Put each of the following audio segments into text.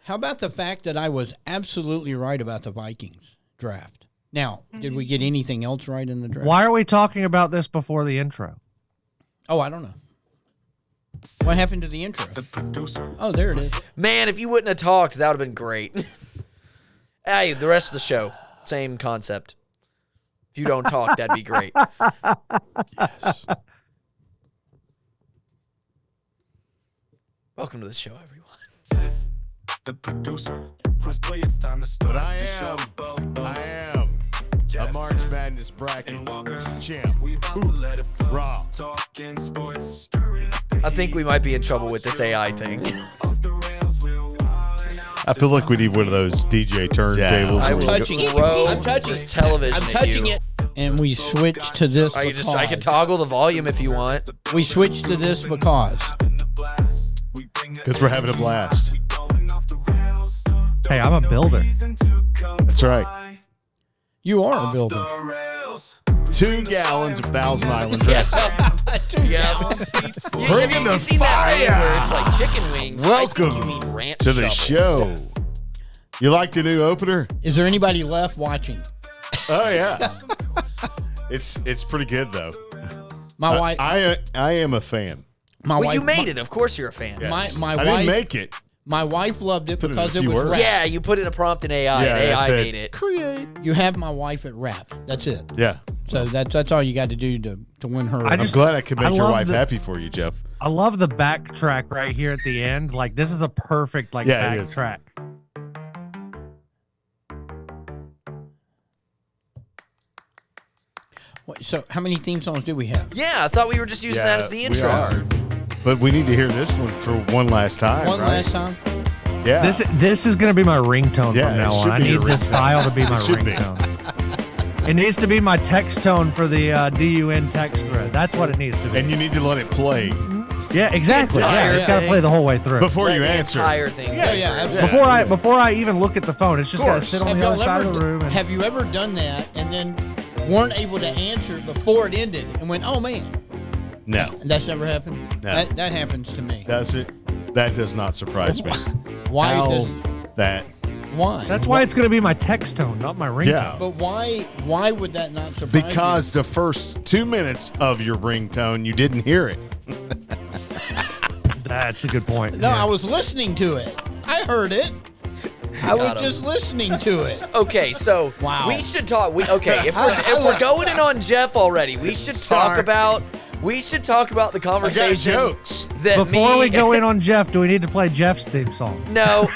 How about the fact that I was absolutely right about the Vikings draft? Now, did we get anything else right in the draft? Why are we talking about this before the intro? Oh, I don't know. What happened to the intro? Oh, there it is. Man, if you wouldn't have talked, that would have been great. Hey, the rest of the show, same concept. If you don't talk, that'd be great. Yes. Welcome to the show, everyone. The producer, press play, it's time to start. But I am a March Madness bracket champ. Raw. I think we might be in trouble with this AI thing. I feel like we need one of those DJ turntables. I will touching it. throw I'm touching this it. television I'm at touching you. it. And we switch to this because. I can toggle the volume if you want. We switch to this because. Because we're having a blast. Hey, I'm a builder. That's right. You are a builder. 2 gallons of Thousand Island dressing. Yeah. Bringing the seen that meme fire. where it's like chicken wings. Welcome I think you mean ranch to the shovels. show. You like the new opener? Is there anybody left watching? Oh yeah. It's pretty good though. My wife. I am a fan. My Well, wife. you made it. Of course you're a fan. Yes. My I wife. didn't make it. My wife loved it Put in because a it few was words. rap. Yeah, you put in a prompt in AI, Yeah, and AI said, made it. Create. You have my wife at rap. That's it. Yeah. So that's all you got to do to win her. I I'm just- glad I could I make your love wife the- happy for you, Jeff. I love the backtrack right here at the end. Like, this is a perfect, like, Yeah, it is. backtrack. So how many theme songs do we have? Yeah, I thought we were just using that as the intro. We are. But we need to hear this one for one last time. One right? last time. Yeah. This is going to be my ringtone Yeah, from it now on. should I be need your this ringtone. style to be my It should be. ringtone. It needs to be my text tone for the DUN text thread. That's what it needs to be. And you need to let it play Yeah, exactly. Entire Yeah, it's got to thing. play the whole way through. before Let you the answer. entire thing. Yeah, go yeah. through. absolutely. Before I even look at the phone, it's just got to sit on Have the other y'all side of ever, the room. And, have you ever done that and then weren't able to answer before it ended and went, oh man? No. That's never happened. No. That happens to me. Does it? That does not surprise me. Why How does that? why? that's why it's going to be my text tone, not my ringtone. Yeah. But why would that not surprise Because the first 2 minutes of your ringtone, you didn't hear it. That's a good point. you? No, Yeah. I was listening to it. I heard it. I was Got 'em. just listening to it. Okay, so Wow. we should talk. If we're going in on Jeff already, we should talk Sorry. about the I got conversation jokes. that Before me we go in on Jeff, do we need to play Jeff's theme song? No,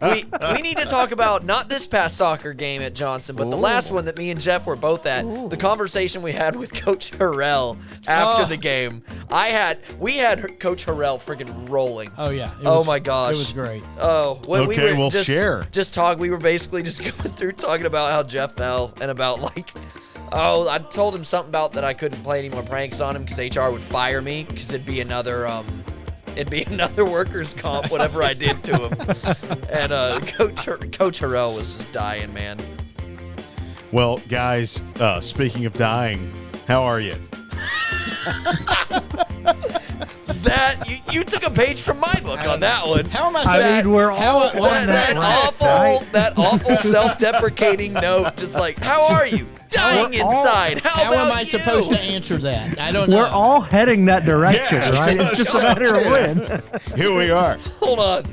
we need to talk about not this past soccer game at Johnson, but the last one that me and Jeff were both at. The conversation we had with Coach Harrell after the game. We had Coach Harrell freaking rolling. Oh yeah. Oh my gosh. It was great. Oh, well, Okay, we were we'll just, share. Just talk. We were basically just going through talking about how Jeff fell and about like. Oh, I told him something about that I couldn't play any more pranks on him because HR would fire me because it'd be another workers' comp, whatever I did to him. And Coach Harrell was just dying, man. Well, guys, speaking of dying, how are you? That you took a page from my book on that one. How am I? I mean, we're all on That that awful self-deprecating note, just like, how are you? Dying inside. How about am I you? supposed to answer that? I don't know. We're all heading that direction, Yeah, right? It's just a matter of when. Here we are. Hold on.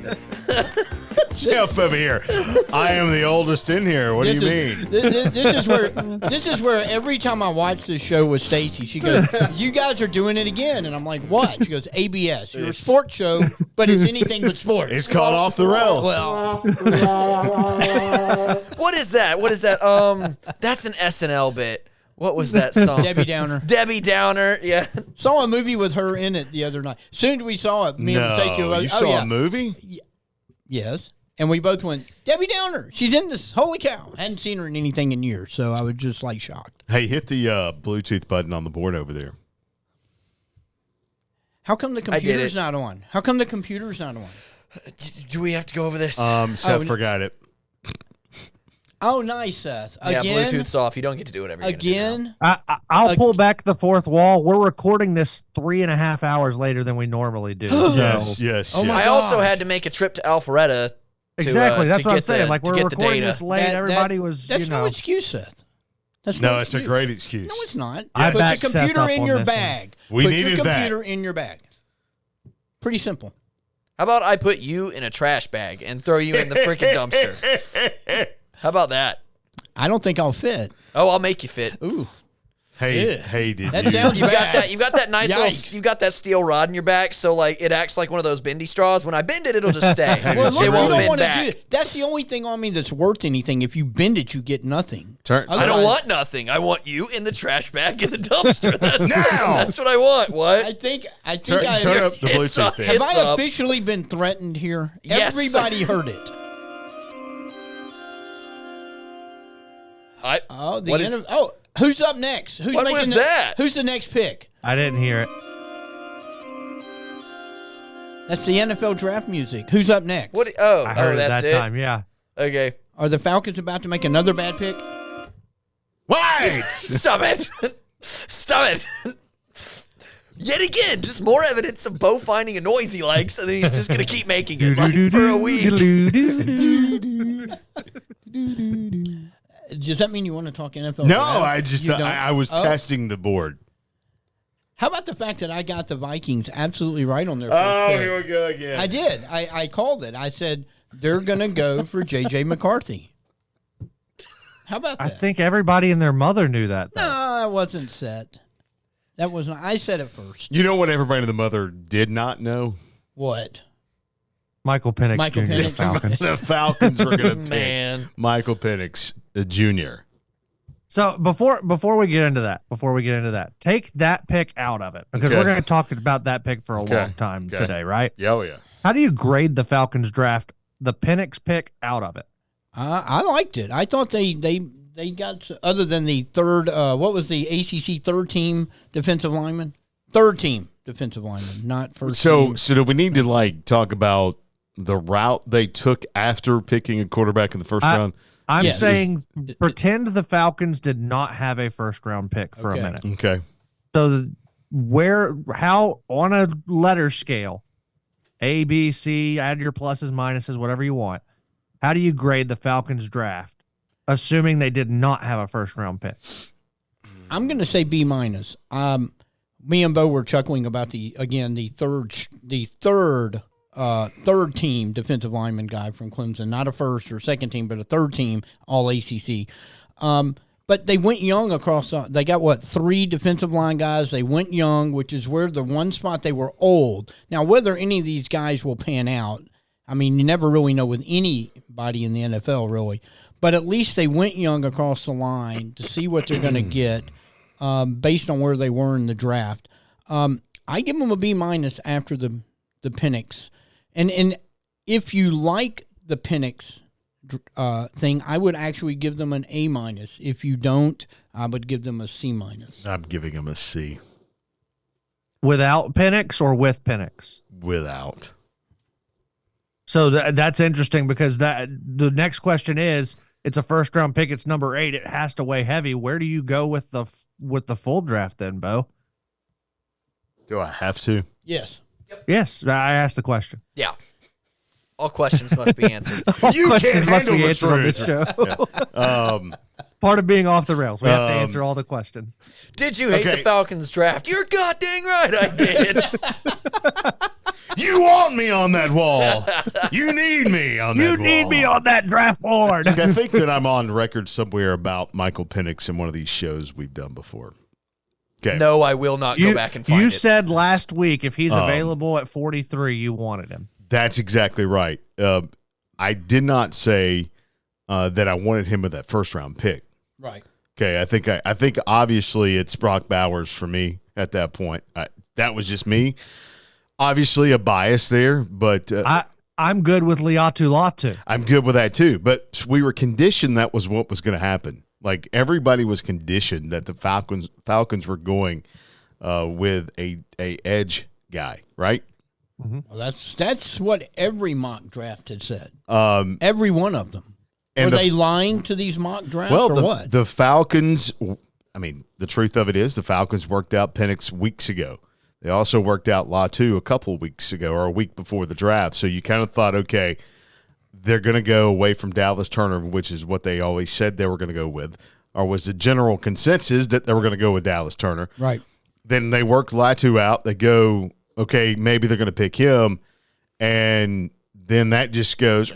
Jeff over here. I am the oldest in here. What do you mean? This is where every time I watch this show with Stacy, she goes, "You guys are doing it again," and I'm like, "What?" She goes, "ABS. You're a sports show, but it's anything but sports." It's called Off the Rails. Well, What is that? That's an SNL bit. What was that song? Debbie Downer. Debbie Downer. Yeah. Saw a movie with her in it the other night. Soon as we saw it, me and Stacy were like, you "Oh saw yeah, a movie? yes." And we both went, "Debbie Downer. She's in this. Holy cow!" Hadn't seen her in anything in years, so I was just like shocked. Hey, hit the Bluetooth button on the board over there. How come the I did computer's it. not on? How come the computer's not on? Do we have to go over this? Seth forgot it. Oh, nice, Seth. Yeah, Again, Bluetooth's off. You don't get to do whatever you're gonna do now. again. I'll pull back the fourth wall. We're recording this 3.5 hours later than we normally do. Yes, yes. Oh my I yes. also gosh. had to make a trip to Alpharetta. Exactly. That's to what I'm get saying. the- Like to we're get the recording data. this late. Everybody was, That's no excuse, Seth. That's No, no it's a excuse. great excuse. No, it's not. I Put backed the Seth computer up in on your this one. bag. We Put needed your that. computer in your bag. Pretty simple. How about I put you in a trash bag and throw you in the freaking dumpster? How about that? I don't think I'll fit. Oh, I'll make you fit. Ooh. Hey, Yeah. hey, did That you? sounds You've got bad. that. You've got that nice Yikes. little. You've got that steel rod in your back, so like it acts like one of those bendy straws. When I bend it, it'll just stay. Well, look, it you won't don't bend want to back. do it. That's the only thing on me that's worth anything. If you bend it, you get nothing. Turn- I don't Otherwise- want nothing. I want you in the trash bag in the dumpster. That's Now! That's what I want. What? I think Turn I up the It's Bluetooth up. there. have It's I up. officially been threatened here? Yes. Everybody heard it. Oh, What is- who's up next? Who's What making was the, that? Who's the next pick? I didn't hear it. That's the NFL draft music. Who's up next? What? Oh, I heard it that's that it. time. Yeah. Okay. Are the Falcons about to make another bad pick? Wait! Stop it. Stop it. Yet again, just more evidence of Bo finding a noise he likes, and then he's just gonna keep making it like for a week. Does that mean you want to talk NFL? No, draft? I just You don't? I was Oh. testing the board. How about the fact that I got the Vikings absolutely right on their first Oh, pick? here we go again. I did. I called it. I said they're going to go for J.J. McCarthy. How about that? I think everybody and their mother knew that. Though. No, that wasn't set. That was not. I said it first. You know what everybody and the mother did not know? What? Michael Penix Michael Jr. Penix. Falcon. The Falcons were going to pick Man. Michael Penix Jr. So before we get into that, take that pick out of it because Okay. we're going to talk about that pick for a Okay. long time Okay. today, right? Yeah, oh yeah. How do you grade the Falcons draft? The Penix pick out of it. I liked it. I thought they got, other than the third, what was the ACC third team defensive lineman? Third team defensive lineman, not first team. So do we need to like talk about the route they took after picking a quarterback in the first round? I'm Yeah. saying pretend the Falcons did not have a first round pick for Okay. a minute. Okay. So how on a letter scale, A, B, C, add your pluses, minuses, whatever you want. How do you grade the Falcons draft, assuming they did not have a first round pick? I'm going to say B minus. Me and Bo were chuckling about the third team defensive lineman guy from Clemson, not a first or second team, but a third team all ACC. But they went young across. They got 3 defensive line guys. They went young, which is where the one spot they were old. Now, whether any of these guys will pan out, I mean, you never really know with anybody in the NFL, really. But at least they went young across the line to see what they're going to get based on where they were in the draft. I give them a B minus after the Penix. And if you like the Penix thing, I would actually give them an A minus. If you don't, I would give them a C minus. I'm giving him a C Without Penix or with Penix? without. So that's interesting because the next question is, it's a first round pick. It's number 8. It has to weigh heavy. Where do you go with the full draft then, Bo? Do I have to? Yes. Yes, I asked the question. Yeah. All questions must be answered. You Questions can't must handle be the answered on this truth. show. Part of being off the rails. We have to Um, answer all the questions. Did you hate Okay. the Falcons draft? You're goddamn right I did. You want me on that wall. You need me on that You wall. need me on that draft board. I think that I'm on record somewhere about Michael Penix in one of these shows we've done before. Okay. No, I will not go back and find You it. said last week if he's available at 43, you wanted him. That's exactly right. I did not say that I wanted him with that first round pick. Right. Okay, I think obviously it's Brock Bowers for me at that point. That was just me. Obviously a bias there, but I'm good with Liatu Latu. I'm good with that too. But we were conditioned that was what was going to happen. Like everybody was conditioned that the Falcons were going with a edge guy, right? Well, that's what every mock draft had said. Every one of them. And Were they lying to these mock drafts or what? The Falcons, I mean, the truth of it is the Falcons worked out Penix weeks ago. They also worked out Latu a couple of weeks ago or a week before the draft. So you kind of thought, okay, they're going to go away from Dallas Turner, which is what they always said they were going to go with, or was the general consensus that they were going to go with Dallas Turner. Right. Then they work Latu out. They go, okay, maybe they're going to pick him. And then that just goes,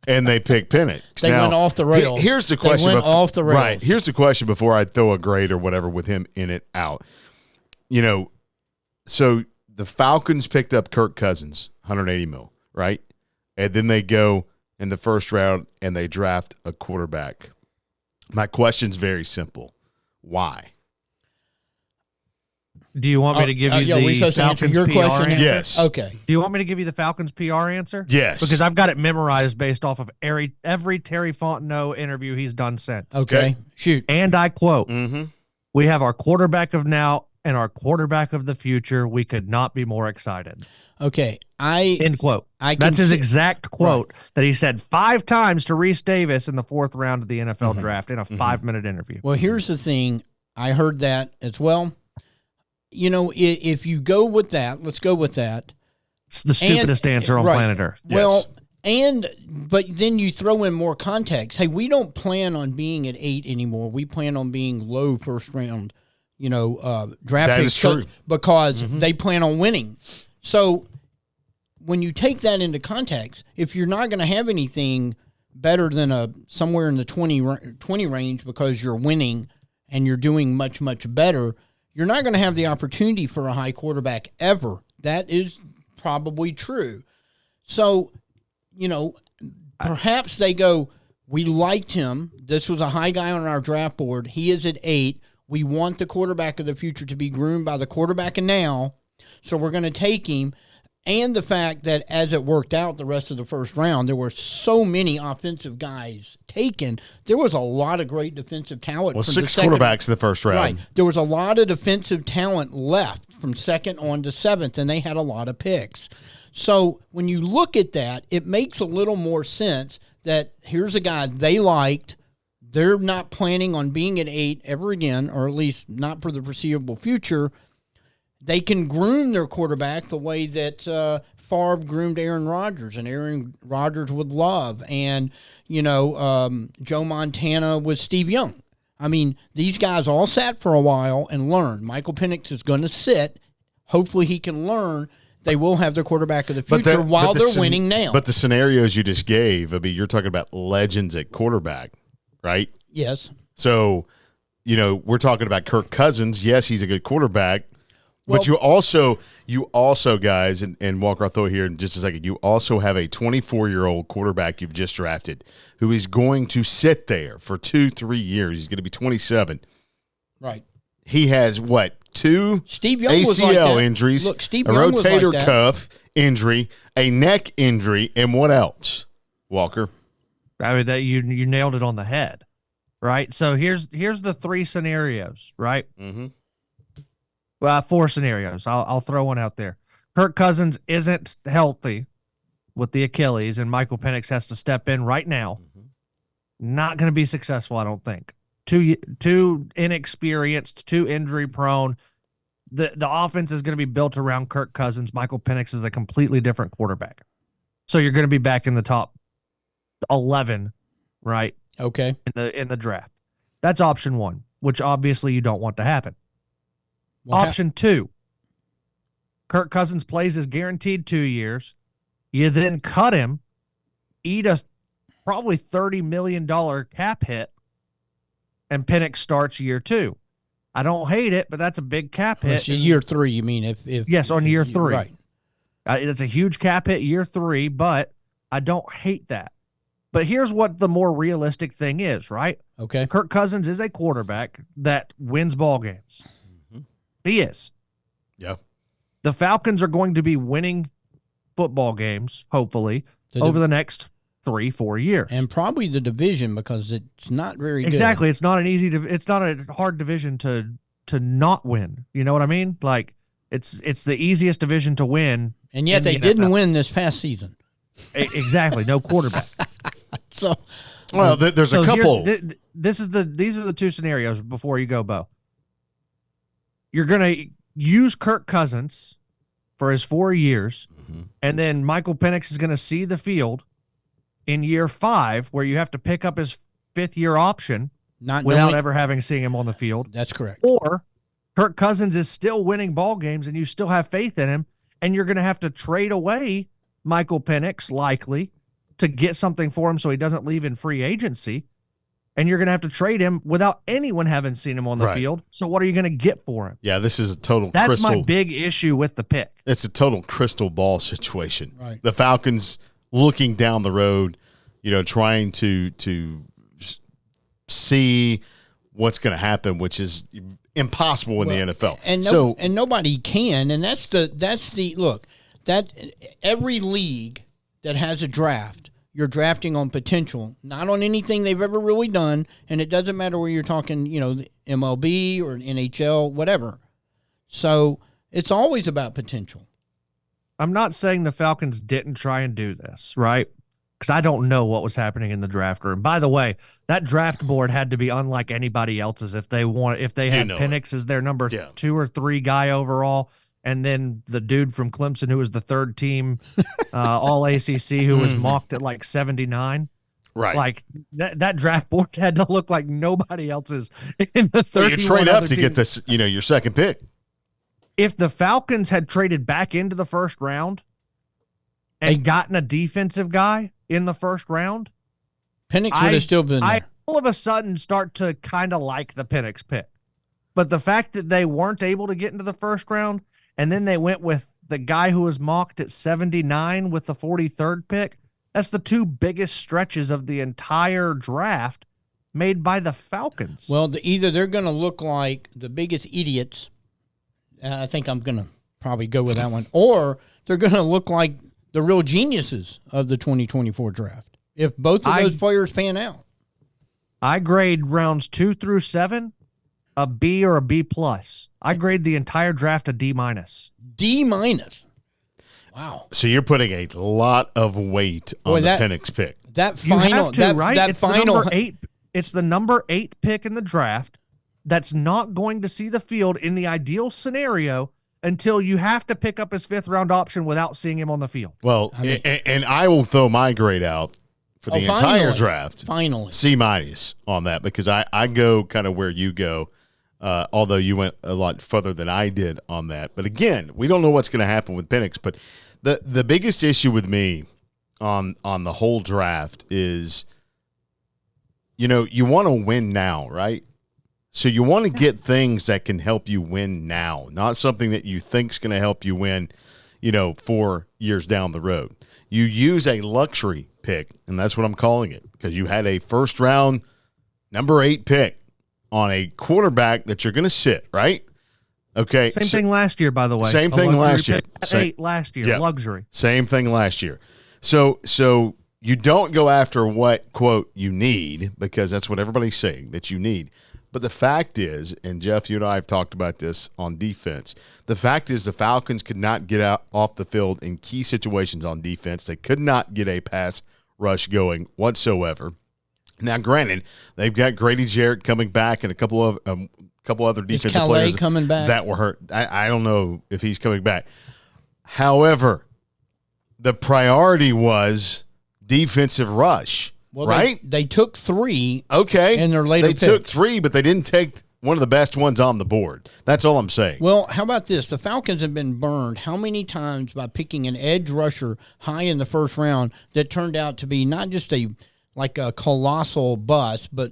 and they pick Penix. They went off the rails. Here's the question. They went off the rails. Right. Here's the question before I throw a grade or whatever with him in it out. You know, so the Falcons picked up Kirk Cousins, $180 million, right? And then they go in the first round and they draft a quarterback. My question's very simple. Why? Do you want me to give you the Falcons your PR question? answer? Yes. Okay. Do you want me to give you the Falcons PR answer? Yes. Because I've got it memorized based off of every Terry Fontenot interview he's done since. Okay. Shoot. And I quote, Mm-hmm. we have our quarterback of now and our quarterback of the future. We could not be more excited. Okay. End quote. I That's can his see- exact quote that he said 5 times to Reese Davis in the 4th round of the NFL draft in a 5-minute interview. Well, here's the thing. I heard that as well. You know, if you go with that, let's go with that. It's the stupidest answer on right. planet Earth. Well, but then you throw in more context. Hey, we don't plan on being at 8 anymore. We plan on being low first round, draft That picks. is true. Because they plan on winning. So when you take that into context, if you're not going to have anything better than somewhere in the 20 range because you're winning and you're doing much, much better, you're not going to have the opportunity for a high quarterback ever. That is probably true. So, perhaps they go, we liked him. This was a high guy on our draft board. He is at 8. We want the quarterback of the future to be groomed by the quarterback of now. So we're going to take him. And the fact that as it worked out the rest of the first round, there were so many offensive guys taken. There was a lot of great defensive talent. Well, from 6 the second, quarterbacks in the first round. Right. There was a lot of defensive talent left from 2nd on to 7th, and they had a lot of picks. So when you look at that, it makes a little more sense that here's a guy they liked. They're not planning on being at 8 ever again, or at least not for the foreseeable future. They can groom their quarterback the way that Favre groomed Aaron Rodgers, and Aaron Rodgers with Love, and, Joe Montana with Steve Young. I mean, these guys all sat for a while and learned. Michael Penix is going to sit. Hopefully he can learn. They will have their quarterback of the future while they're winning now. But the scenarios you just gave, I mean, you're talking about legends at quarterback, right? Yes. So, we're talking about Kirk Cousins. Yes, he's a good quarterback. But you also, guys, and Walker, I'll throw it here in just a second. You also have a 24-year-old quarterback you've just drafted who is going to sit there for 2-3 years. He's going to be 27. Right. He has, 2 Steve Young ACL was like that. injuries, Look, Steve a Young was rotator like that. cuff injury, a neck injury, and what else, Walker? I mean, that you nailed it on the head, right? So here's the 3 scenarios, right? Mm-hmm. Well, 4 scenarios. I'll throw one out there. Kirk Cousins isn't healthy with the Achilles, and Michael Penix has to step in right now. Not going to be successful, I don't think. Too inexperienced, too injury prone. The offense is going to be built around Kirk Cousins. Michael Penix is a completely different quarterback. So you're going to be back in the top 11, right? Okay. In the draft. That's option 1, which obviously you don't want to happen. Well, Option 2, Kirk Cousins plays his guaranteed 2 years. You then cut him, eat a probably $30 million cap hit, and Penix starts year 2. I don't hate it, but that's a big cap hit. It's year 3, you mean? If Yes, on year 3. Right. It's a huge cap hit year 3, but I don't hate that. But here's what the more realistic thing is, right? Okay. Kirk Cousins is a quarterback that wins ball games. He is. Yeah. The Falcons are going to be winning football games, hopefully, over the next 3-4 years. And probably the division, because it's not very good. Exactly. It's not it's not a hard division to not win. You know what I mean? Like it's the easiest division to win. And yet they didn't win this past season. Exactly. No quarterback. So, Well, there's So a couple. these are the two scenarios before you go, Bo. You're gonna use Kirk Cousins for his 4 years, and then Michael Penix is gonna see the field in year 5, where you have to pick up his 5th-year option not without knowing, ever having seen him on the field. that's correct. Or Kirk Cousins is still winning ball games, and you still have faith in him, and you're gonna have to trade away Michael Penix likely to get something for him so he doesn't leave in free agency. And you're going to have to trade him without anyone having seen him on the Right. field. So what are you going to get for him? Yeah, this is a total That's crystal. my big issue with the pick. It's a total crystal ball situation. Right. The Falcons looking down the road, trying to see what's going to happen, which is impossible in the NFL. And and nobody can. And that's the look. That every league that has a draft, you're drafting on potential, not on anything they've ever really done. And it doesn't matter where you're talking, the MLB or NHL, whatever. So it's always about potential. I'm not saying the Falcons didn't try and do this, right? Because I don't know what was happening in the draft room. By the way, that draft board had to be unlike anybody else's if they had Penix as their number 2 or 3 guy overall, and then the dude from Clemson who was the 3rd team all ACC who was mocked at like 79. Right. Like that draft board had to look like nobody else's in the 31 Well, you trade up to teams. get this, your second pick. If the Falcons had traded back into the first round and gotten a defensive guy in the first round, Penix would have still been there. I all of a sudden start to kind of like the Penix pick. But the fact that they weren't able to get into the first round and then they went with the guy who was mocked at 79 with the 43rd pick, that's the 2 biggest stretches of the entire draft made by the Falcons. Well, either they're going to look like the biggest idiots. I think I'm going to probably go with that one. Or they're going to look like the real geniuses of the 2024 draft. If both of those players pan out. I grade rounds 2 through 7 a B or a B plus. I grade the entire draft a D minus. D minus. Wow. So you're putting a lot of weight on the Penix pick. That You final, have to, right? that It's final the number 8. It's the number 8 pick in the draft that's not going to see the field in the ideal scenario until you have to pick up his 5th round option without seeing him on the field. Well, and I will throw my grade out for the entire draft. Finally. C- on that because I go kind of where you go, although you went a lot further than I did on that. But again, we don't know what's going to happen with Penix. But the biggest issue with me on the whole draft is, you want to win now, right? So you want to get things that can help you win now, not something that you think is going to help you win, 4 years down the road. You use a luxury pick, and that's what I'm calling it, because you had a first-round number 8 pick on a quarterback that you're going to sit, right? Okay. Same thing last year, by the way. Same thing last year. At 8 last year, Yeah. luxury. Same thing last year. So you don't go after what, quote, you need, because that's what everybody's saying, that you need. But the fact is, and Jeff, you and I have talked about this on defense, the fact is the Falcons could not get out off the field in key situations on defense. They could not get a pass rush going whatsoever. Now, granted, they've got Grady Jarrett coming back and a couple other defensive players coming back? that were hurt. I don't know if he's coming back. However, the priority was defensive rush. Well, right? They took 3. Okay. And their later They picks. took 3, but they didn't take one of the best ones on the board. That's all I'm saying. Well, how about this? The Falcons have been burned how many times by picking an edge rusher high in the first round that turned out to be not just a colossal bust, but,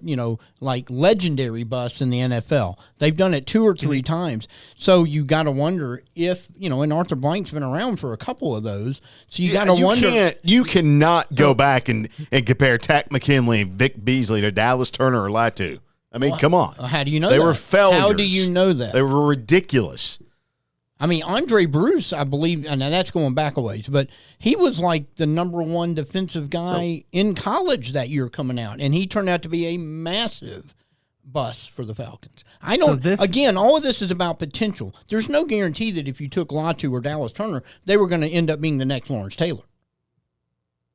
like legendary bust in the NFL. They've done it 2 or 3 times. So you got to wonder if, and Arthur Blank's been around for a couple of those. So you got to wonder. You cannot go back and compare Tack McKinley, Vic Beasley to Dallas Turner or Latu. I mean, come on. How do you know they that? Were failures. How do you know that? They were ridiculous. I mean, Andre Bruce, I believe, and that's going back a ways, but he was like the number 1 defensive guy in college that year coming out, and he turned out to be a massive bust for the Falcons. Again, all of this is about potential. There's no guarantee that if you took Latu or Dallas Turner, they were going to end up being the next Lawrence Taylor.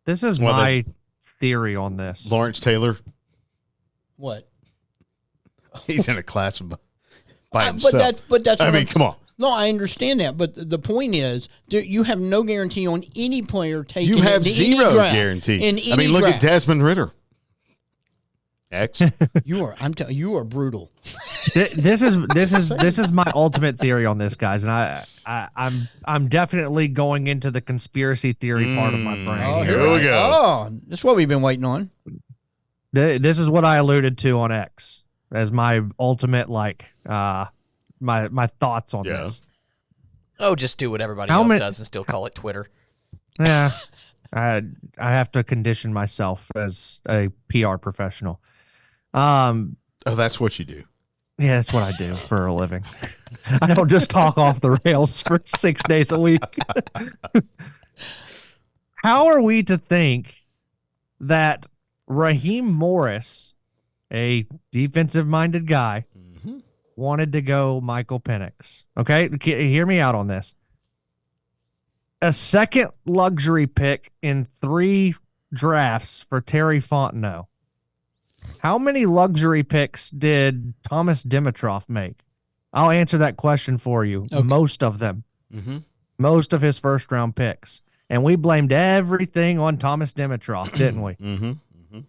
This is my theory on this. Lawrence Taylor, What? he's in a class by But himself. that's. I what mean, I'm- come on. No, I understand that, but the point is, you have no guarantee on any player taking. You have into any zero draft, guarantee. In any I mean, look draft. at Desmond Ritter. X. I'm telling you are brutal. This is my ultimate theory on this, guys, and I'm definitely going into the conspiracy theory part of my brain. Oh, here. we go. Oh, that's what we've been waiting on. This is what I alluded to on X as my ultimate my thoughts on Yeah. this. Oh, just do what everybody How else many- does and still call it Twitter. Yeah, I have to condition myself as a PR professional. Oh, that's what you do. Yeah, that's what I do for a living. I don't just talk off the rails for 6 days a week. How are we to think that Raheem Morris, a defensive-minded guy, wanted to go Michael Penix? Okay, hear me out on this. A second luxury pick in 3 drafts for Terry Fontenot. How many luxury picks did Thomas Dimitroff make? I'll answer that question for you. Okay. Most of them. Mm-hmm. Most of his first-round picks. And we blamed everything on Thomas Dimitroff, didn't we? Mm-hmm.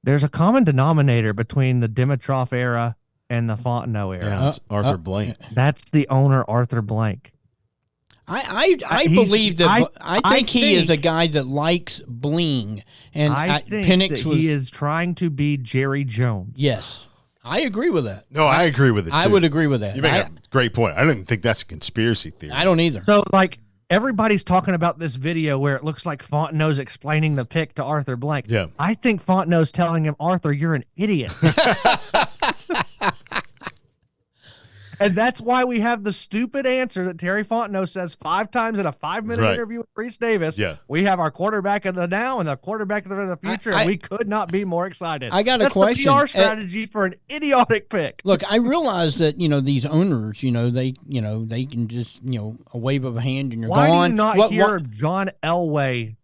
There's a common denominator between the Dimitroff era and the Fontenot era. Yeah, it's Arthur Blank. That's the owner, Arthur Blank. I He's- believe that I I think he is a think- guy that likes bling, and I think Penix that was. he is trying to be Jerry Jones. Yes, I agree with that. No, I agree with it. I too. would agree with that. You make a great point. I don't even think that's a conspiracy theory. I don't either. So, everybody's talking about this video where it looks like Fontenot's explaining the pick to Arthur Blank. Yeah. I think Fontenot's telling him, Arthur, you're an idiot. And that's why we have the stupid answer that Terry Fontenot says 5 times in a 5-minute Right. interview with Reese Davis. Yeah. We have our quarterback of the now and the quarterback of the future, and we could not be more excited. I got a That's question. The PR strategy for an idiotic pick. Look, I realize that these owners, they can just a wave of a hand and you're Why gone. do you not What- hear what- John Elway?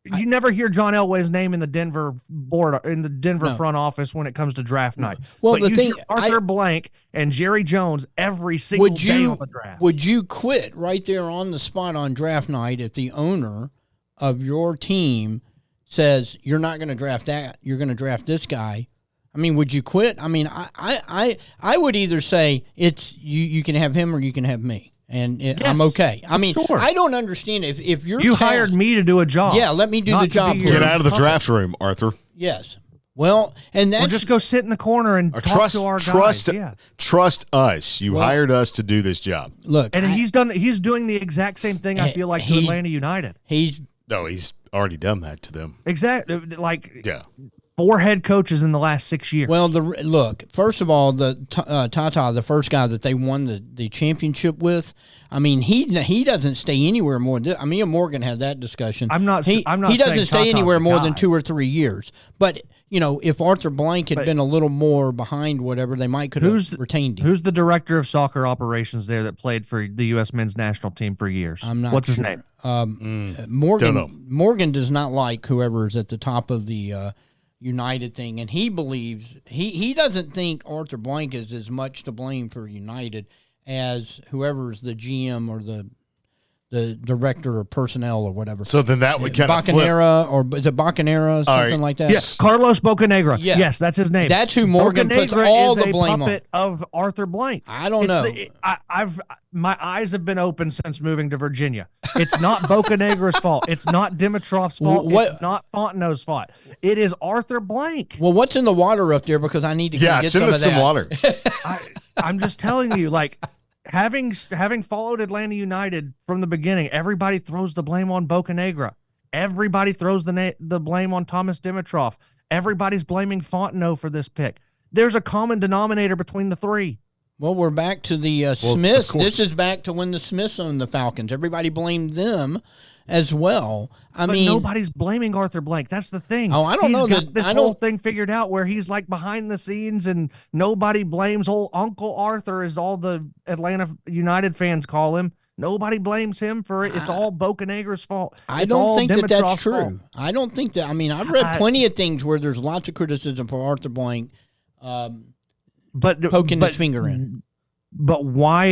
You never hear John Elway's name in the Denver No. front office when it comes to draft night. Well, But the you thing- hear Arthur Blank and Jerry Jones every single day on the draft. Would you quit right there on the spot on draft night if the owner of your team says you're not going to draft that, you're going to draft this guy? I mean, would you quit? I mean, I would either say it's you can have him or you can have me, and I'm okay. I mean, sure. I don't understand if you're You tasked- hired me to do a job. Yeah, let me do not the to job be for your you. Get out of the puppet. draft room, Arthur. Yes. Well, and Or that's just go sit in the corner and Or talk to our guys. Yeah. trust us. You Well- hired us to do this job. look. And he's doing the exact same thing I feel like to he- Atlanta United. he's No, he's already done that to them. Exactly. Yeah. 4 head coaches in the last 6 years. well. Look. First of all, the Tata, the first guy that they won the championship with. I mean, he doesn't stay anywhere more. Me and Morgan had that discussion. I'm not He saying doesn't stay Tata's anywhere the more guy. than 2 or 3 years. But if Arthur Blank had been a little more behind, whatever, they might could have retained him. Who's the director of soccer operations there that played for the U.S. men's national team for years? I'm not. What's sure. his name? Morgan. Don't know. Morgan does not like whoever is at the top of the United thing, and he believes he doesn't think Arthur Blank is as much to blame for United as whoever's the GM or the director of personnel or whatever. So then that would kind of flip. Bacanera, or is it Bacanera, something right. like that? Yes, Carlos Bocanegra. Yeah. Yes, that's his name. That's who Morgan puts Bocanegra all is the a blame puppet of Arthur Blank. I don't know. My eyes have been open since moving to Virginia. It's not Bocanegra's fault. It's not Dimitroff's fault. It's not Fontenot's fault. It is Arthur Blank. Well, what's in the water up there? Because I need to Yeah, get send some us of some that. water. I'm just telling you, having followed Atlanta United from the beginning, everybody throws the blame on Bocanegra. Everybody throws the blame on Thomas Dimitroff. Everybody's blaming Fontenot for this pick. There's a common denominator between the 3. Well, we're back to the Smiths. This is back to when the Smiths owned the Falcons. Everybody blamed them as well. I But mean, nobody's blaming Arthur Blank. That's the thing. Oh, I don't He's know got that- this I whole don't- thing figured out where he's behind the scenes and nobody blames old Uncle Arthur, as all the Atlanta United fans call him. Nobody blames him for it. It's all Bocanegra's fault. I It's don't all think that that's Dimitrov's true. fault. I don't think that. I mean, I've read plenty of things where there's lots of criticism for Arthur Blank But poking his finger in. But why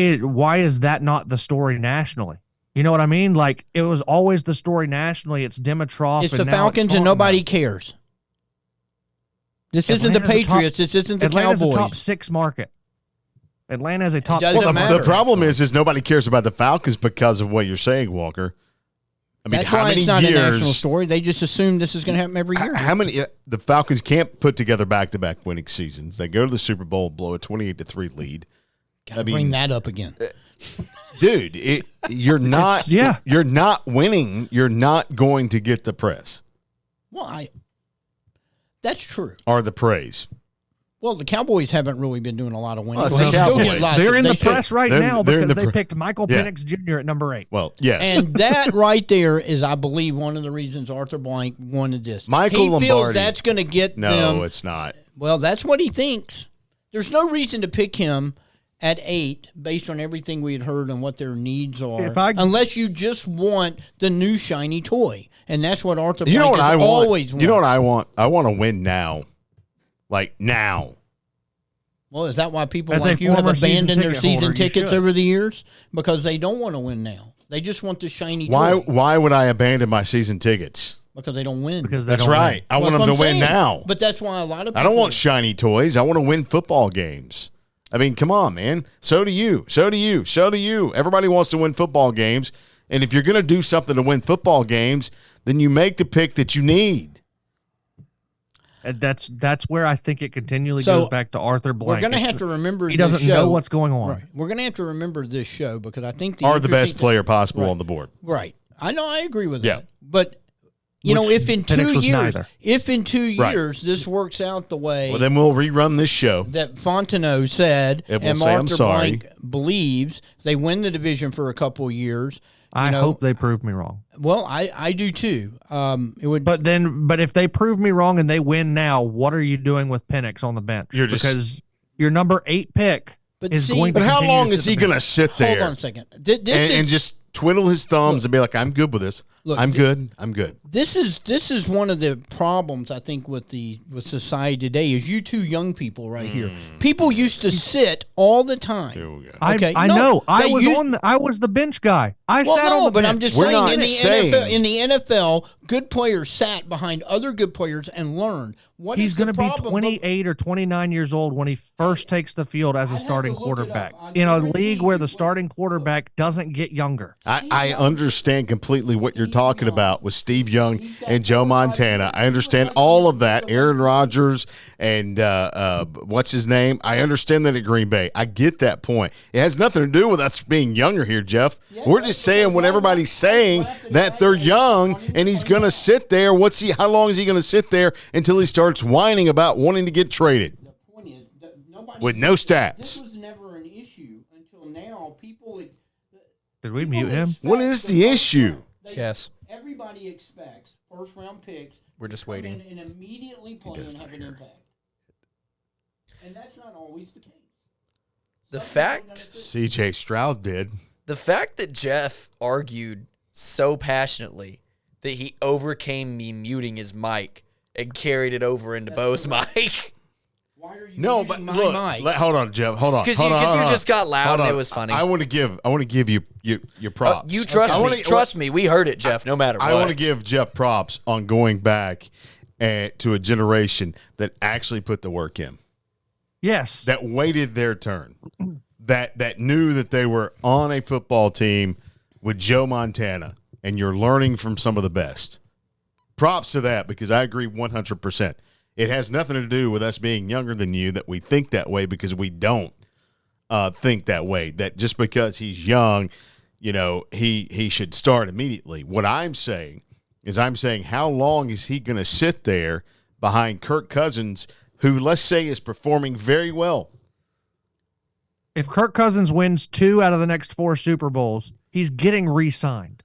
is that not the story nationally? You know what I mean? Like, it was always the story nationally. It's Dimitrov. It's and the now Falcons, and nobody cares. This isn't the Atlanta's a top- Patriots. This isn't the Atlanta's Cowboys. a top 6 market. Atlanta is a top doesn't 6 matter. The problem is nobody cares about the Falcons because of what you're saying, Walker. I mean, That's how why many it's not years, a national story. They just assume this is going to happen every year. How many? The Falcons can't put together back-to-back winning seasons. They go to the Super Bowl, blow a 28-3 lead. Gotta bring that up again. Dude, you're not. You're not winning. You're not going to get the press Well, that's true. or the praise. Well, the Cowboys haven't really been doing a lot of winning. Well, They the still Cowboys. get lots They're of- in they the should. press right They're- now they're in because the they pre- picked Michael Yeah. Penix Jr. at number 8. Well, yes. And that right there is, I believe, one of the reasons Arthur Blank wanted this. Michael he feels Lombardi. that's going to get them. No, it's not. Well, that's what he thinks. There's no reason to pick him at 8 based on everything we had heard and what their needs are, unless you just want the new shiny toy. And that's what Arthur You know Blank what has I want? always wanted. You know what I want? I want to win now. Like now. Well, is that why people As a like you have former season abandoned their ticket season holder, you tickets should. over the years? Because they don't want to win now. They just want the shiny Why toy. why would I abandon my season tickets? Because they don't win. Because they That's don't win. right. I Well, want them that's to what I'm win saying. now. But that's why a lot of people... I don't want shiny toys. I want to win football games. I mean, come on, man. So do you. So do you. So do you. Everybody wants to win football games. And if you're going to do something to win football games, then you make the pick that you need. And that's where I think it continually So, goes back to Arthur Blank. We're going to have to remember He this doesn't show. know what's going on. Right. We're going to have to remember this show because I think the Are the best interesting- player possible Right. on the board. Right. I know. I agree with Yeah. that. But you know, Which if in Penix 2 was years, neither. if in 2 Right. years this works out the way Well, then we'll rerun this show. that Fontenot said, It will and say, "I'm Arthur sorry." Blank believes, they win the division for a couple of years. I hope they prove me wrong. Well, I do too. It would, But if they prove me wrong and they win now, what are you doing with Penix on the bench? You're just- because your number 8 pick But is see- going to But how continue long to is sit he the going to bench. sit hold there on a second. This is and just twiddle his thumbs and be like, I'm good with this. Look, I'm good. I'm good. This is one of the problems I think with society today is you two young people right here. People used to sit all the time. Here we go. Okay, I no, know. I they was used- I was the bench guy. I Well, sat on no, the but bench. I'm just We're saying not in the saying- NFL, good players sat behind other good players and learned. What He's is the going to be problem? 28 or 29 years old when he first takes the field as a have starting to look it up. quarterback I in a guarantee league where you the starting quarterback doesn't get younger. I understand completely what you're talking about with Steve Young and Joe Montana. I understand all of that. Aaron Rodgers and what's his name? I understand that at Green Bay. I get that point. It has nothing to do with us being younger here, Jeff. We're just saying what everybody's saying, that they're young and he's going to sit there. How long is he going to sit there until he starts whining about wanting to get traded The point is that nobody with no This stats? was never an issue until now. People Did we mute him? What is the issue? Yes. Everybody expects first round picks. We're just to come waiting. in and immediately play and have an impact, and that's not always the case. The fact CJ Stroud did. that Jeff argued so passionately that he overcame me muting his mic and carried it over into Bo's mic. Why are you No, muting but my look, mic? hold on, Jeff. Hold on. Because Hold on, hold you on. just got loud Hold and on. it was funny. I want to give you your props. You trust I me. wanna- Trust me. We heard it, Jeff, no matter what. I want to give Jeff props on going back to a generation that actually put the work in, Yes. that waited their turn, that knew that they were on a football team with Joe Montana, and you're learning from some of the best. Props to that, because I agree 100%. It has nothing to do with us being younger than you, that we think that way, because we don't think that way, that just because he's young, he should start immediately. What I'm saying is how long is he going to sit there behind Kirk Cousins, who, let's say, is performing very well? If Kirk Cousins wins 2 out of the next 4 Super Bowls, he's getting re-signed.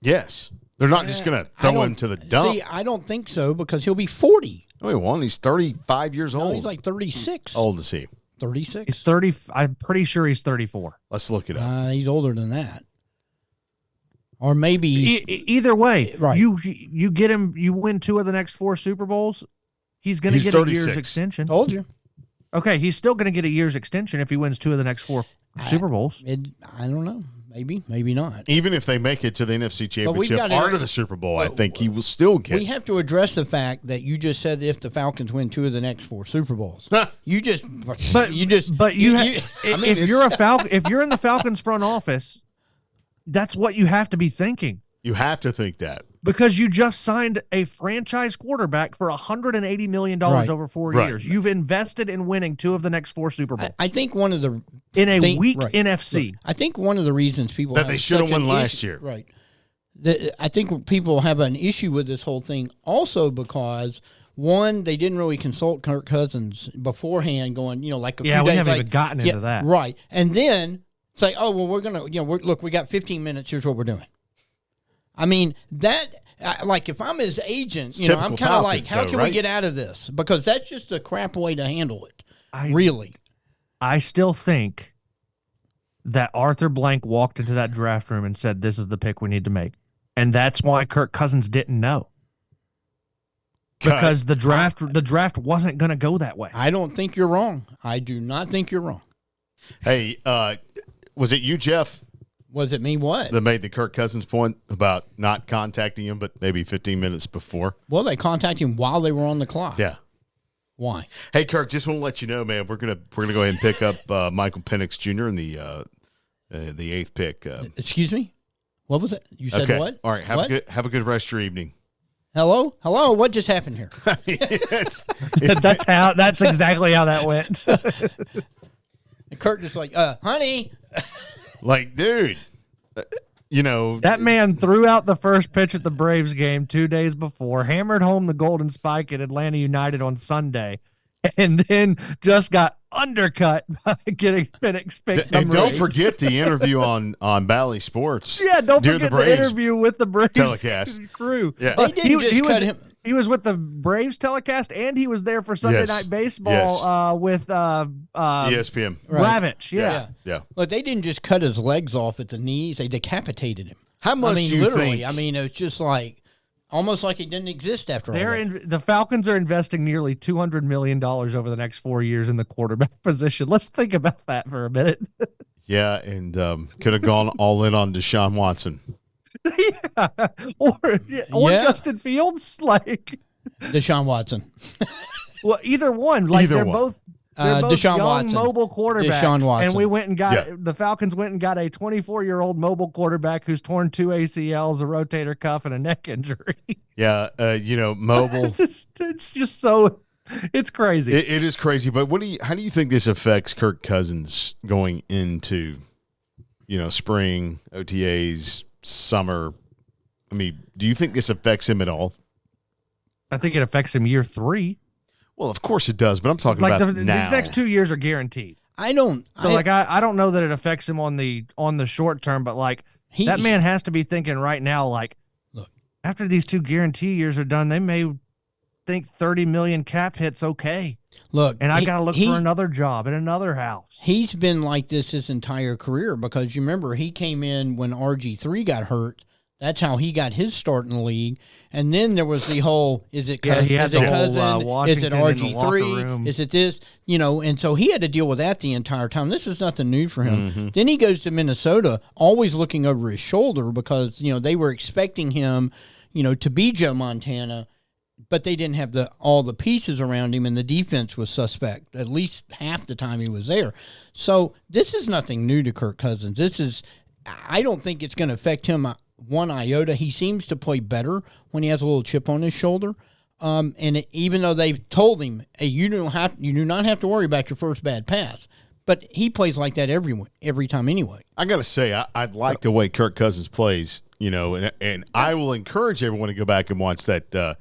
Yes. They're not just going to throw him to the dump. See, I don't think so because he'll be 40. No, he won't. He's 35 years No, old. he's like 36. How old is he? 36. He's 30. I'm pretty sure he's 34. Let's look it up. He's older than that. Or maybe either way, Right. You get him. You win 2 of the next 4 Super Bowls. He's going to get 36. a year's extension. told you. Okay, he's still going to get a year's extension if he wins 2 of the next 4 Super Bowls. I don't know. Maybe not. Even if they make it to the NFC we've Championship got or to- to the Super Bowl, I think he will still get. We have to address the fact that you just said if the Falcons win 2 of the next 4 Super Bowls, you just But if you're a Falcon, if you're in the Falcons front office, that's what you have to be thinking. You have to think that. Because you just signed a franchise quarterback for $180 million Right. over 4 Right. years. You've invested in winning 2 of the next 4 Super Bowls I think one of the in a weak right. NFC. I think one of the reasons people That have they should have such won an last issue- year. right? I think people have an issue with this whole thing also because one, they didn't really consult Kirk Cousins beforehand, going like a Yeah, few we days haven't like, even gotten into that. right? And then say, oh well, we're gonna look, we got 15 minutes. Here's what we're doing. I mean that. Like if I'm his agent, It's I'm typical kind of like, Falcons, how though, can we right? get out of this? Because that's just a crap way to handle it. I- Really. I still think that Arthur Blank walked into that draft room and said, "This is the pick we need to make," and that's why Kirk Cousins didn't know because the draft wasn't going to go that way. I don't think you're wrong. I do not think you're wrong. Hey, was it you, Jeff, Was it me? What? that made the Kirk Cousins point about not contacting him, but maybe 15 minutes before? Well, they contacted him while they were on the clock. Yeah. Why? Hey, Kirk, just want to let you know, man, we're gonna go ahead and pick up Michael Penix Jr. in the 8th pick. Excuse me? What was it? You said okay. what? All right. Have What? a good rest of your evening. Hello? Hello? What just happened here? It's- That's exactly how that went. And Kurt just like, honey. like, dude, That man threw out the first pitch at the Braves game 2 days before, hammered home the golden spike at Atlanta United on Sunday, and then just got undercut by getting Penix picked and number don't 8. forget the interview on Bally Sports. Yeah, don't during forget the the Braves interview with the Braves telecast. crew. Yeah. They didn't just cut him. He was with the Braves telecast, and he was there for Sunday Yes. Night Baseball with ESPN. Right. Ravitch. Yeah. Yeah. Look, they didn't just cut his legs off at the knees. They decapitated him. How much I mean, do you literally. think? I mean, it's just like, almost like he didn't exist after all that. The Falcons are investing nearly $200 million over the next 4 years in the quarterback position. Let's think about that for a minute. Yeah, and could have gone all in on Deshaun Watson. Yeah. Or Yeah. Justin Fields. Like, Deshaun Watson. well, either one. Like Either they're one. both. They're both Deshaun young Watson. mobile quarterbacks, Deshaun Watson. and we went and got Yeah. the Falcons went and got a 24-year-old mobile quarterback who's torn 2 ACLs, a rotator cuff, and a neck injury. Yeah, mobile. It's just so, it's crazy. It is crazy, but how do you think this affects Kirk Cousins going into, spring, OTAs, summer? I mean, do you think this affects him at all? I think it affects him year 3. Well, of course it does, but I'm talking Like about these now. next 2 years are guaranteed. I don't. So I don't know that it affects him on the short term, but like that man has to be thinking right now, like, Look. after these 2 guarantee years are done, they may think 30 million cap hits okay. Look, And I got to look for another job in another house. He's been like this his entire career because you remember he came in when RG3 got hurt. That's how he got his start in the league. And then there was the whole, is it Yeah, he had is it the whole, Cousin? Is it Washington in the locker room. RG3? Is it this? And so he had to deal with that the entire time. This is nothing new for him. Mm-hmm. Then he goes to Minnesota, always looking over his shoulder because, they were expecting him, to be Joe Montana, but they didn't have all the pieces around him, and the defense was suspect at least half the time he was there. So this is nothing new to Kirk Cousins. I don't think it's going to affect him one iota. He seems to play better when he has a little chip on his shoulder. Even though they've told him, hey, you do not have to worry about your first bad pass. But he plays like that every time anyway. I got to say, I like the way Kirk Cousins plays, and I will encourage everyone to go back and watch that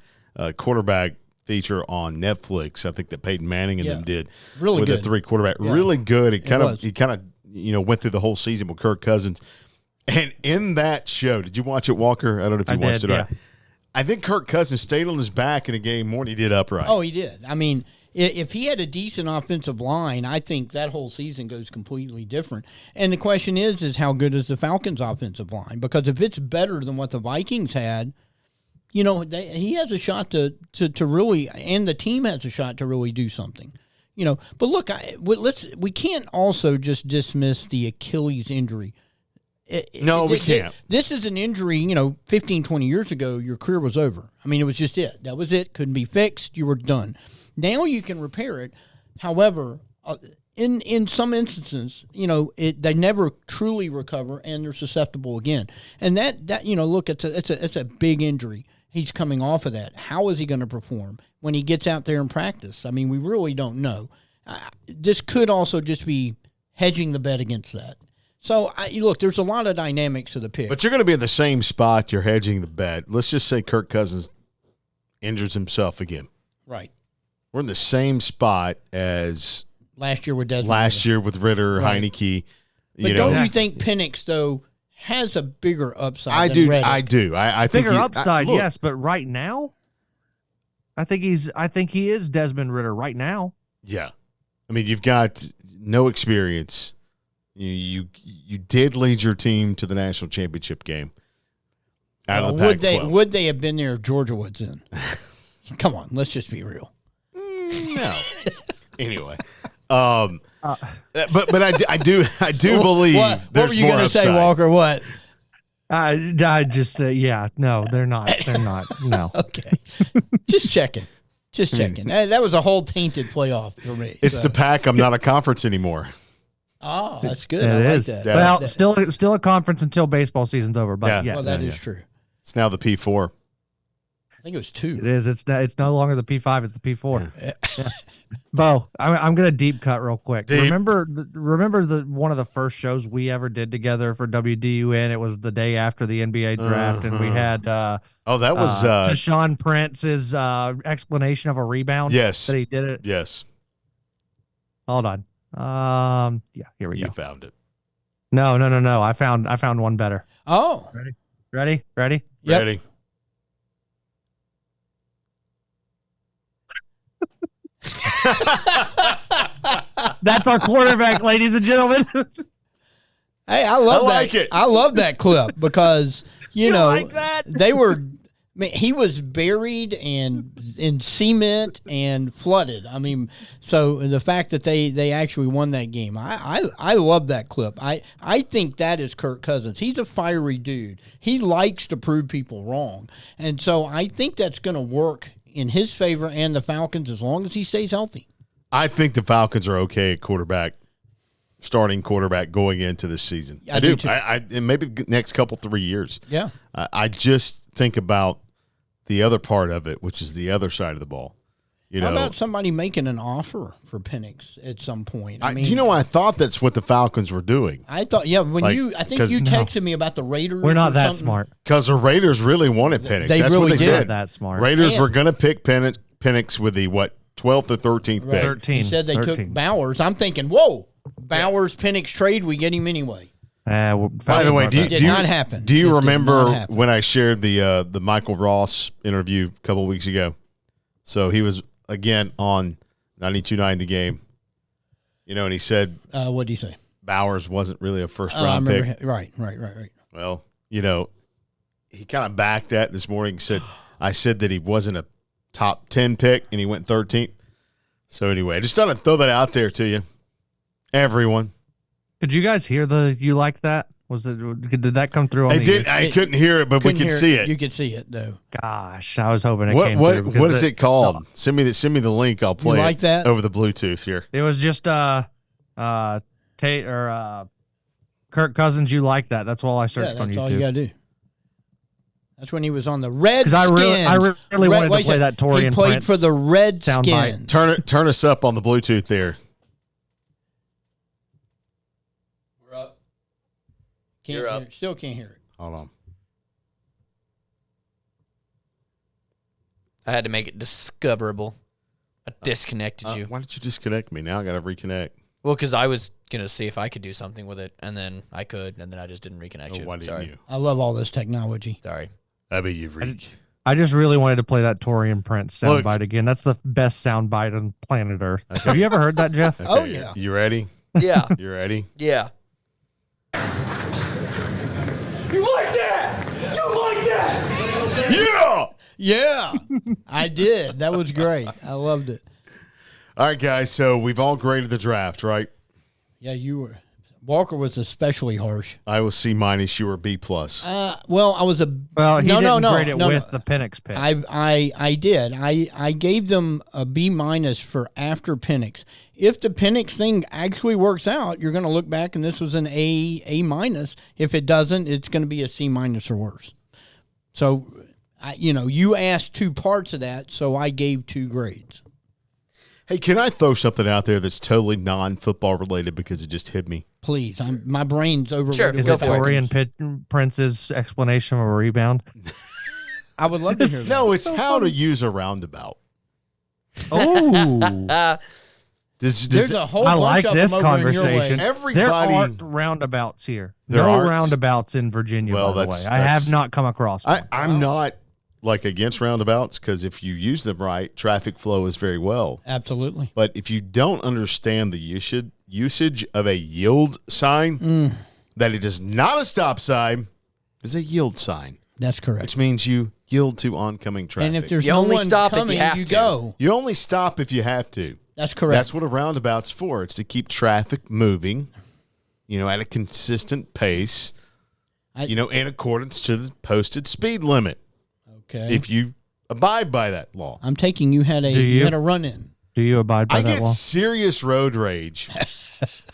quarterback feature on Netflix. I think that Peyton Manning and them did Really with good. the 3 quarterback. Yeah. Really good. He kind was. of went through the whole season with Kirk Cousins. And in that show, did you watch it, Walker? I don't know if you watched it. Yeah. I think Kirk Cousins stayed on his back in a game more than he did upright. Oh, he did. I mean, If he had a decent offensive line, I think that whole season goes completely different. And the question is how good is the Falcons' offensive line? Because if it's better than what the Vikings had, he has a shot to really, and the team has a shot to really do something. But look, we can't also just dismiss the Achilles injury. We can't. This is an injury, 15, 20 years ago, your career was over. I mean, it was just it. That was it. Couldn't be fixed. You were done. Now you can repair it. However, in some instances, they never truly recover, and they're susceptible again. And that look, it's a big injury. He's coming off of that. How is he going to perform when he gets out there and practice? I mean, we really don't know. This could also just be hedging the bet against that. So, look, there's a lot of dynamics to the pick. But you're going to be in the same spot you're hedging the bet. Let's just say Kirk Cousins injures himself again. Right. We're in the same spot as last year with Desmond. Last year with Ritter, right. Heineke. But don't you think Penix, though, has a bigger upside I than do. Reddick? I do. I think Bigger upside, yes, but right now, I think he is Desmond Ritter right now. Yeah. I mean, you've got no experience. You did lead your team to the national championship game out of the Pac-12. Would they have been there if Georgia was in? Come on, let's just be real. No. Anyway, but I do believe. What were you going to say, Walker? What? I just no, they're not. They're not. No. Okay, just checking. Just checking. That was a whole tainted playoff for me. It's the Pac. I'm not a conference anymore. Oh, that's good. It I is. like that. Well, still a conference until baseball season's over. But Yeah. yes. Well, that is true. It's now the P4. I think it was 2. It is. It's no longer the P5. It's the P4. Yeah. Bo, I'm gonna deep cut real quick. Deep. Remember one of the first shows we ever did together for WDUN. It was the day after the NBA draft, and we had that was Tashawn Prince's explanation of a rebound. Yes, that he did it. Yes. Hold on. Yeah, here we go. You found it. No. I found one better. Oh, Ready? Yep. Ready. That's our quarterback, ladies and gentlemen. Hey, I love like that. it. I love that clip because you know like that? they were. I mean, he was buried and in cement and flooded. I mean, so the fact that they actually won that game, I love that clip. I think that is Kirk Cousins. He's a fiery dude. He likes to prove people wrong, and so I think that's going to work in his favor and the Falcons as long as he stays healthy. I think the Falcons are okay at quarterback, starting quarterback going into this season. I do too. And maybe the next 3 years. Yeah. I just think about the other part of it, which is the other side of the ball. How about somebody making an offer for Penix at some point? I mean, I thought that's what the Falcons were doing. I thought, I think you texted me about the Raiders. We're not or that something. smart. Because the Raiders really wanted Penix. They That's really what they did. said. That smart. Raiders And- were going to pick Penix with the 12th or 13th pick. 13. He said they 13. took Bowers. I'm thinking, whoa, Bowers, Penix trade, we get him anyway. By the way, Did not happen. Do It you did remember not happen. when I shared the Michael Ross interview a couple of weeks ago? So he was again on 92.9 The Game, and he said, What did he say? Bowers wasn't really a first I round remember pick. him. Right. Well, he kind of backed that this morning. Said I said that he wasn't a top 10 pick and he went 13th. So anyway, I just thought I'd throw that out there to you, everyone. Did you guys hear you like that? Did that come through on I the did. I couldn't hear it, but we could see it. You could see it though. Gosh, I was hoping it came through. because What is it called? Send me the link. I'll play like it that? over the Bluetooth here. It was just Kirk Cousins. You like that? That's all I Yeah, searched on that's YouTube. all you got to do. That's when he was on the Redskins. I really wanted to play that Torian He played Prince for the Redskins. soundbite. Turn us up on the Bluetooth there. We're up. You're up. Still can't hear it. Hold on. I had to make it discoverable. I disconnected you. Why did you disconnect me? Now I got to reconnect. Well, because I was going to see if I could do something with it, and then I could, and then I just didn't reconnect you. Why didn't Sorry. you? I love all this technology. Sorry. I mean, you I just really wanted to play that Torian Prince Look. soundbite again. That's the best soundbite on planet Earth. Have you ever heard that, Jeff? Oh, Okay, yeah. You ready? Yeah. You ready? Yeah. Yeah. Yeah, I did. That was great. I loved it. All right, guys. So we've all graded the draft, right? Yeah, you were. Walker was especially harsh. I was C-. You were B+. Well, I was a. Well, he no, didn't no, grade it no, with no. the Penix pick. I did. I gave them a B- for after Penix. If the Penix thing actually works out, you're going to look back and this was an A-. If it doesn't, it's going to be a C- or worse. So, you asked two parts of that, so I gave 2 grades. Hey, can I throw something out there that's totally non-football related because it just hit me? Please, my brain's overloaded. Sure, with Is it Falcons. Torian Prince's explanation of a rebound? I would love to hear that. No, it's how to use a roundabout. Oh, There's a whole I bunch like of this them over in your way. conversation. There Everybody- aren't roundabouts here. There no aren't? roundabouts in Virginia, Well, by the way. that's- I have that's- not come across one. I'm not like against roundabouts because if you use them right, traffic flow is very well. Absolutely. But if you don't understand the usage of a yield sign, that it is not a stop sign, it's a yield sign, That's correct. which means you yield to oncoming traffic. And if there's You no only one stop if you coming, have you to. go. you only stop if you have to. That's correct. That's what a roundabout's for. It's to keep traffic moving, at a consistent pace, in accordance to the posted speed limit. okay. If you abide by that law. I'm taking you had a Do you? had a run in. Do you abide by I that get law? serious road rage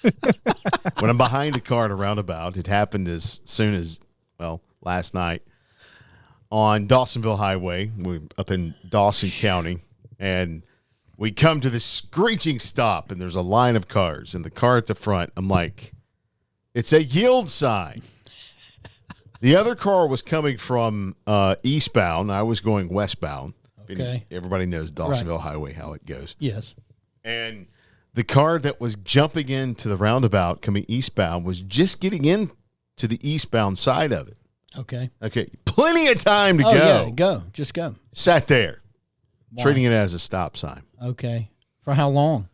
when I'm behind a car at a roundabout. It happened as soon as, last night on Dawsonville Highway. We're up in Dawson County, and we come to this screeching stop, and there's a line of cars, and the car at the front, I'm like, it's a yield sign. The other car was coming from eastbound. I was going westbound. Okay. Everybody knows Dawsonville Highway, how it goes. Yes. And the car that was jumping into the roundabout coming eastbound was just getting in to the eastbound side of it. Okay. Okay. Plenty of time to Oh go. yeah, go. Just go. Sat there, Why? treating it as a stop sign. Okay. For how long?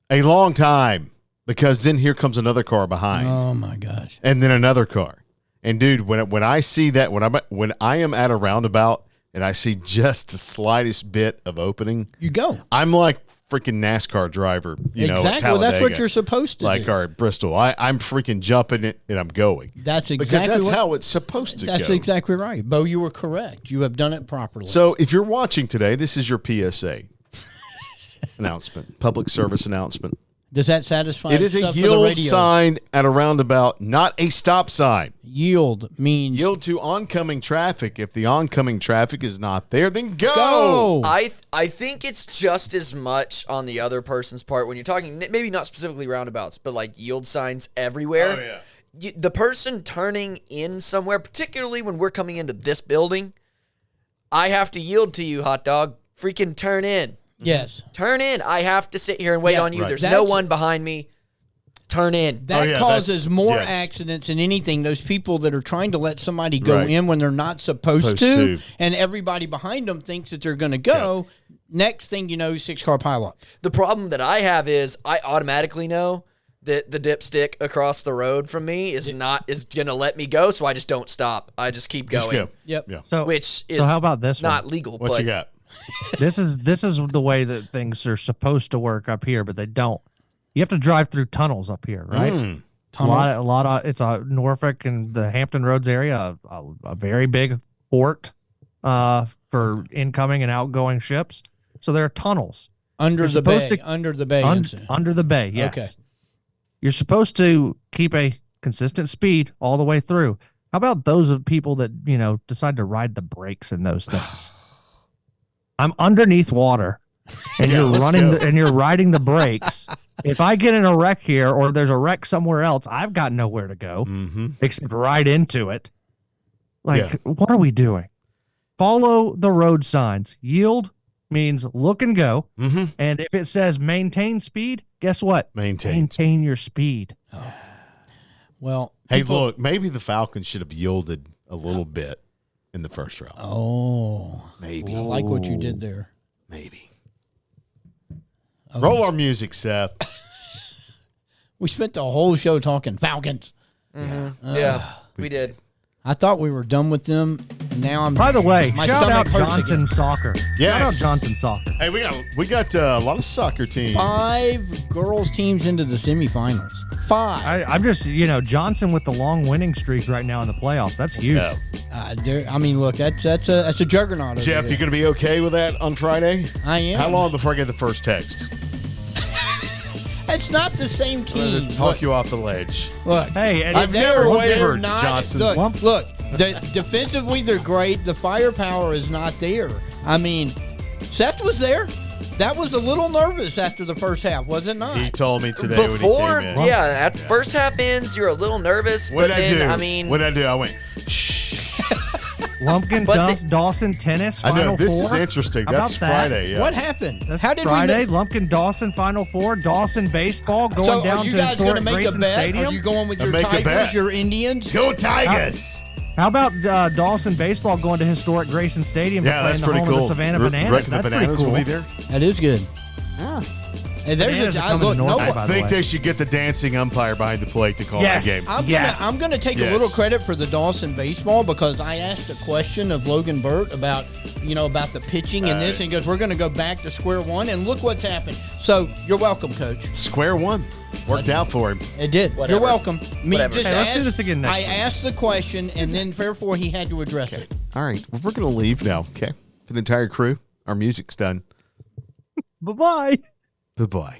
A long time, because then here comes another car behind, Oh my gosh. and then another car. And dude, when I see that, when I am at a roundabout and I see just the slightest bit of opening, You go. I'm like freaking NASCAR driver, Exactly. at Well, that's what Talladega. you're supposed to Like, do. all right, Bristol, I'm freaking jumping it and I'm going. That's exactly Because that's what, how it's supposed to That's go. exactly right. Bo, you were correct. You have done it properly. So if you're watching today, this is your PSA announcement, public service announcement. Does that satisfy It is a stuff for the yield radio? sign at a roundabout, not a stop sign. Yield means Yield to oncoming traffic. If the oncoming traffic is not there, then go. go. I think it's just as much on the other person's part when you're talking, maybe not specifically roundabouts, but like yield signs everywhere. Oh, yeah. The person turning in somewhere, particularly when we're coming into this building, I have to yield to you, hot dog. Freaking turn in. Yes. Turn in. I have to sit here and wait Yeah, on you. right. There's That's- no one behind me. Turn in. That Oh, yeah, causes that's- more yes. accidents than anything. Those people that are trying to let somebody go Right. in when they're not supposed Supposed to. and everybody behind them thinks that they're going to go. Next thing you know, 6-car pileup. The problem that I have is I automatically know that the dipstick across the road from me is gonna let me go, so I just don't stop. I just keep going, Just go. Yep. Yeah. So, which is so how about this not one? legal. What but you got? This is the way that things are supposed to work up here, but they don't. You have to drive through tunnels up here, right? A lot of it's a Norfolk and the Hampton Roads area, a very big port for incoming and outgoing ships. So there are tunnels Under You're the supposed bay. to- Under the bay. under the bay. Yes. Okay. You're supposed to keep a consistent speed all the way through. How about those of people that decide to ride the brakes in those things? I'm underneath water, and Yeah, you're let's running go. and you're riding the brakes. If I get in a wreck here or there's a wreck somewhere else, I've got nowhere to go Mm-hmm. except right into it. Like, Yeah. what are we doing? Follow the road signs. Yield means look and go. Mm-hmm. And if it says maintain speed, guess what? Maintain your speed. Well, Hey, people- look, maybe the Falcons should have yielded a little bit in the first round. Oh, Maybe. I like what you did there. Maybe. Okay. Roll our music, Seth. We spent the whole show talking Falcons. Yeah, we did. I thought we were done with them. And now I'm. By the way, my shout out stomach hurts Johnson again. Soccer. Yes. Shout out Johnson Soccer. Hey, we got a lot of soccer teams. 5 girls teams into the semifinals. 5. I'm just, Johnson with the long winning streak right now in the playoffs. That's huge. Yeah. I mean, look, that's a juggernaut. over Jeff, there. you going to be okay with that on Friday? I am. How long before I get the first text? It's not the same I'm team. going to talk you off the ledge. Look, Hey, and I've they're- never they're wavered, not- Johnson. Look, defensively they're great. The firepower is not there. I mean, Seth was there. That was a little nervous after the first half, was it not? He told me today Before, when he came in. at first half ends, you're a little nervous, What but did then, I do? What did I do? I went, shh. Lumpkin But Dawson tennis I Final know, this Four. is interesting. How That's about that? Friday, yeah. What happened? That's How did Friday, we? Lumpkin Dawson Final Four, Dawson baseball going So down are you to guys going to historic make a Grayson bet? Stadium. Are you going with I'll your make a Tigers, bet. your Indians? Go Tigers! How about Dawson baseball going to historic Grayson Stadium Yeah, to play that's in the pretty home cool. of the Savannah Re- Bananas? reckon That's the pretty Bananas cool. will be there? That is good. Yeah. And there's Bananas a are I coming to look. North No, Bay, I by the think way. they should get the dancing umpire behind the plate to call Yes. the game. I'm gonna take Yes. a little credit for the Dawson baseball because I asked a question of Logan Burt about about the pitching and this, and he goes, "We're gonna go back to square one," and look what's happened. So you're welcome, Coach. Square one. Worked out for him. It did. Whatever. You're welcome. Whatever. Just Hey, let's do ask- this again next I week. asked the question, and then therefore he had to address it. All right. Well, we're going to leave now, okay? For the entire crew, our music's done. Bye-bye. Bye-bye.